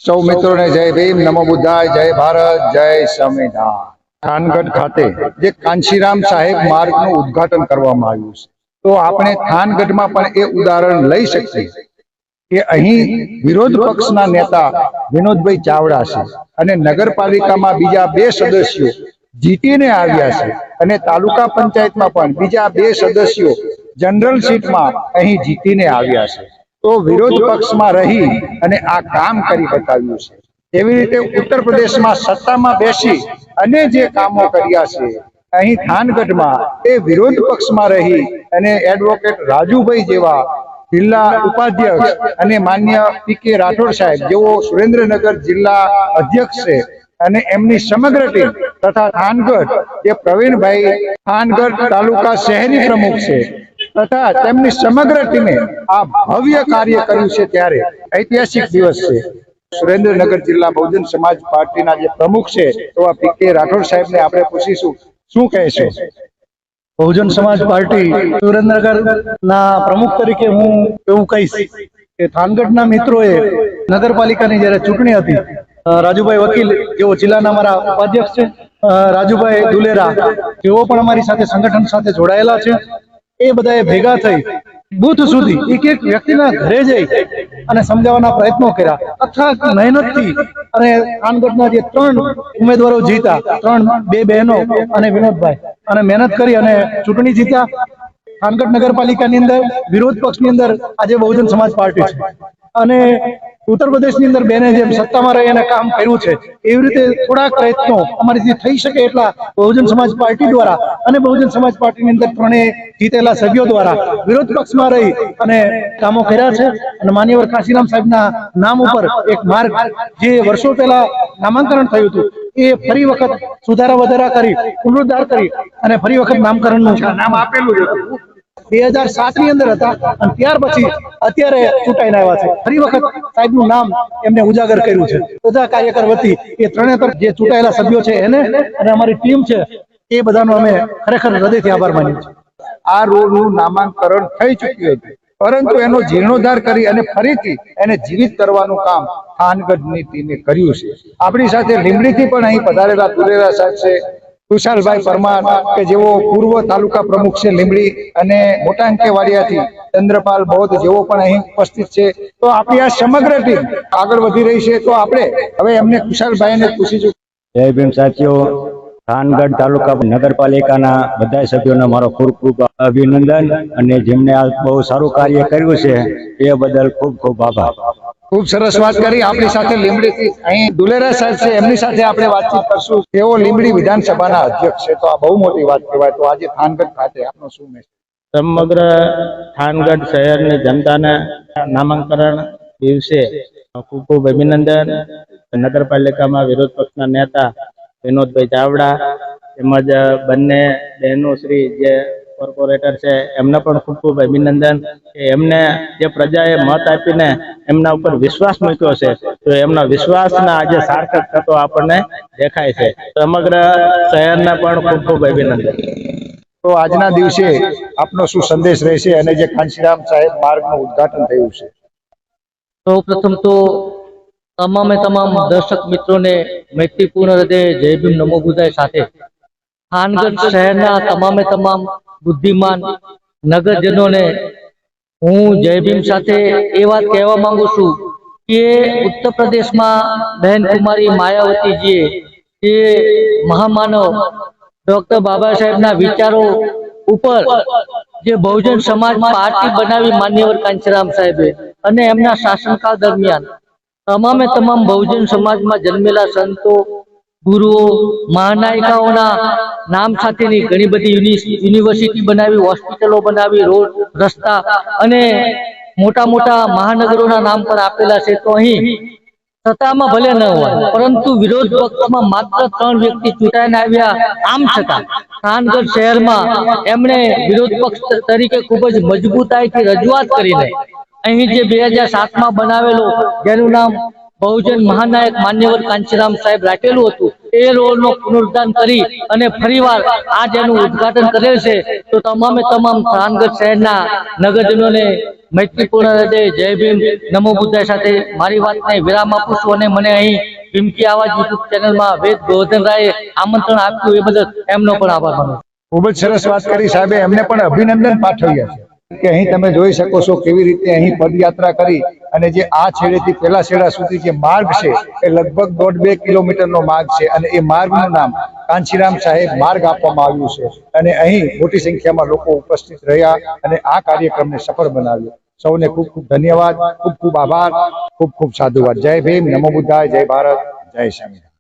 સૌ મિત્રોને જય ભીમ, નમો બુદ્ધાય, જય ભારત, જય સંવિધાન। થાનગઢ ખાતે જે કાંશીરામ સાહેબ માર્ગનું ઉદ્ઘાટન કરવામાં આવ્યું છે, તો આપણે થાનગઢમાં પણ એ ઉદાહરણ લઈ શકીએ કે અહીં વિરોધ પક્ષના નેતા વિનોદભાઈ ચાવડા છે અને નગરપાલિકામાં બીજા 2 સદસ્યો જીતીને આવ્યા છે અને તાલુકા પંચાયતમાં પણ બીજા 2 સદસ્યો જનરલ સીટમાં અહીં જીતીને આવ્યા છે। તો વિરોધ પક્ષમાં રહી અને આ કામ કરી બતાવ્યું છે। એવી રીતે ઉત્તર પ્રદેશમાં સત્તામાં બેસી અને જે કામો કર્યા છે, અહીં થાનગઢમાં એ વિરોધ પક્ષમાં રહી અને એડવોકેટ રાજુભાઈ જેવા જિલ્લા ઉપાધ્યક્ષ અને માન્ય પી.કે. રાઠોડ સાહેબ જેઓ સુરેન્દ્રનગર જિલ્લા અધ્યક્ષ છે અને એમની સમગ્ર ટીમ તથા થાનગઢ જે પ્રવીણભાઈ થાનગઢ તાલુકા શહેરી પ્રમુખ છે તથા તેમની સમગ્ર ટીમે આ ભવ્ય કાર્ય કર્યું છે, ત્યારે ઐતિહાસિક દિવસ છે। સુરેન્દ્રનગર જિલ્લા બહુજન સમાજ પાર્ટીના જે પ્રમુખ છે, તો આ પી.કે. રાઠોડ સાહેબને આપણે પૂછીશું શું કહેશો। બહુજન સમાજ પાર્ટી સુરેન્દ્રનગર ના પ્રમુખ તરીકે હું એવું કહીશ કે થાનગઢના મિત્રોએ નગરપાલિકાની જ્યારે ચૂંટણી હતી, રાજુભાઈ વકીલ જેઓ જિલ્લાના અમારા ઉપાધ્યક્ષ છે, રાજુભાઈ દુલેરા જેઓ પણ અમારી સાથે સંગઠન સાથે જોડાયેલા છે, એ બધાએ ભેગા થઈ બૂથ સુધી એક એક વ્યક્તિના ઘરે જઈ અને સમજાવવાના પ્રયત્નો કર્યા। અથાગ મહેનતથી અને થાનગઢના જે 3 ઉમેદવારો જીતા, 2 બહેનો અને વિનોદભાઈ, અને મહેનત કરી અને ચૂંટણી જીત્યા। થાનગઢ નગરપાલિકાની અંદર વિરોધ પક્ષની અંદર આજે બહુજન સમાજ પાર્ટી છે અને ઉત્તર પ્રદેશની અંદર બેને જેમ સત્તામાં રહી અને કામ કર્યું છે, એવી રીતે થોડાક પ્રયત્નો અમારીથી થઈ શકે એટલા બહુજન સમાજ પાર્ટી દ્વારા અને બહુજન સમાજ પાર્ટીની અંદર 3 જીતેલા સભ્યો દ્વારા વિરોધ પક્ષમાં રહી અને કામો કર્યા છે। અને માનનીય કાંશીરામ સાહેબના નામ ઉપર એક માર્ગ જે વર્ષો પહેલા નામાંકન થયું હતું, એ ફરી વખત સુધારા વધારા કરી પુનરુદ્ધાર કરી અને ફરી વખત નામકરણનું નામ આપેલું હતું। 2007 ની અંદર હતા અને ત્યાર પછી અત્યારે ચૂંટાઈને આવ્યા છે, ફરી વખત સાહેબનું નામ એમને ઉજાગર કર્યું છે। બધા કાર્યકર વતી એ 3 જે ચૂંટાયેલા સભ્યો છે એને અને અમારી ટીમ છે, એ બધાનો અમે ખરેખર હૃદયથી આભાર માનીએ છીએ। આ રોડનું નામાંકન થઈ ચૂક્યું હતું, પરંતુ એનો જીર્ણોદ્ધાર કરી અને ફરીથી એને જીવિત કરવાનું કામ થાનગઢની ટીમે કર્યું છે। આપણી સાથે લીંબડીથી પણ અહીં પધારેલા દુલેરા સાહેબ છે, કુશાલભાઈ પરમાર કે જેઓ પૂર્વ તાલુકા પ્રમુખ છે લીંબડી, અને મોટા અંકેવાડિયાથી ચંદ્રપાલ બૌદ્ધ જેઓ પણ અહીં ઉપસ્થિત છે। તો આપણી આ સમગ્ર ટીમ આગળ વધી રહી છે, તો આપણે હવે એમને કુશાલભાઈને પૂછીશું। જય ભીમ સાથીઓ, થાનગઢ તાલુકા નગરપાલિકાના બધા સભ્યોને મારો ખૂબ ખૂબ અભિનંદન અને જેમને આ બહુ સારું કાર્ય કર્યું છે એ બદલ ખૂબ ખૂબ આભાર। ખૂબ સરસ વાત કરી। આપણી સાથે લીંબડીથી અહીં દુલેરા સાહેબ છે, એમની સાથે આપણે વાતચીત કરશું। તેઓ લીંબડી વિધાનસભાના અધ્યક્ષ છે, તો આ બહુ મોટી વાત કહેવાય। તો આજે થાનગઢ ખાતે આપનો શું મેસેજ? સમગ્ર થાનગઢ શહેરની જનતાને નામાંકન દિવસે ખૂબ ખૂબ અભિનંદન। નગરપાલિકામાં વિરોધ પક્ષના નેતા વિનોદભાઈ ચાવડા તેમજ બંને બહેનો શ્રી જે કોર્પોરેટર છે એમને પણ ખૂબ ખૂબ અભિનંદન કે એમને જે પ્રજાએ મત આપીને એમના ઉપર વિશ્વાસ મૂક્યો છે, તો એમના વિશ્વાસના આજે સાર્થક થતો આપણને દેખાય છે। સમગ્ર શહેરને પણ ખૂબ ખૂબ અભિનંદન। તો આજના દિવસે આપનો શું સંદેશ રહેશે અને જે કાંશીરામ સાહેબ માર્ગનું ઉદ્ઘાટન થયું છે? સૌ પ્રથમ તો તમામે તમામ દર્શક મિત્રોને મૈત્રીપૂર્ણ હૃદય જય ભીમ નમો બુદ્ધાય સાથે થાનગઢ શહેરના તમામે તમામ બુદ્ધિમાન નગરજનોને હું જય ભીમ સાથે એ વાત કહેવા માંગુ છું કે ઉત્તર પ્રદેશમાં બહેન કુમારી માયાવતીજીએ એ મહામાનવ ડોક્ટર બાબા સાહેબના વિચારો ઉપર જે બહુજન સમાજ પાર્ટી બનાવી માન્યવર કાંશીરામ સાહેબે, અને એમના શાસનકાળ દરમિયાન તમામે તમામ બહુજન સમાજમાં જન્મેલા સંતો, ગુરુઓ, મહાનાયિકાઓના નામ સાથેની ઘણી બધી યુનિવર્સિટી બનાવી, હોસ્પિટલો બનાવી, રોડ રસ્તા અને મોટા મોટા મહાનગરોના નામ પર આપેલા છે। તો અહીં સત્તામાં ભલે ન હોય પરંતુ વિરોધ પક્ષમાં માત્ર 3 વ્યક્તિ ચૂંટાઈને આવ્યા, આમ છતાં થાનગઢ શહેરમાં એમણે વિરોધ પક્ષ તરીકે ખૂબ જ મજબૂતાઈથી રજૂઆત કરીને અહીં જે 2007માં બનાવેલો જેનું નામ બહુજન મહાનાયક માન્યવર કાંચીરામ સાહેબ રાખેલું હતું એ રોડનો પુનરુદ્ધાર કરી અને ફરીવાર આ જેનું ઉદ્ઘાટન કરેલ છે તો તમામે તમામ થાનગઢ શહેરના નગરજનોને મૈત્રીપૂર્ણ હૃદય જય ભીમ નમો બુદ્ધાય સાથે મારી વાતને વિરામ આપું છું અને મને અહીં ભીમકી આવાજ યુટ્યુબ ચેનલમાં વેદ ગોવર્ધનરાયે આમંત્રણ આપ્યું એ બદલ એમનો પણ આભાર માનું છું. ખૂબ જ સરસ વાત કરી સાહેબે. એમને પણ અભિનંદન પાઠવ્યા છે કે અહીં તમે જોઈ શકો છો કેવી રીતે અહીં પદયાત્રા કરી અને જે આ છેડેથી પેલા છેડા સુધી જે માર્ગ છે એ લગભગ 1.5-2 કિલોમીટરનો માર્ગ છે અને એ માર્ગનું નામ કાંચીરામ સાહેબ માર્ગ આપવામાં આવ્યું છે અને અહીં મોટી સંખ્યામાં લોકો ઉપસ્થિત રહ્યા અને આ કાર્યક્રમને સફળ બનાવ્યો. સૌને ખૂબ ખૂબ ધન્યવાદ, ખૂબ ખૂબ આભાર, ખૂબ ખૂબ સાધુવાદ. જય ભીમ, નમો બુદ્ધાય, જય ભારત, જય સંવિધાન.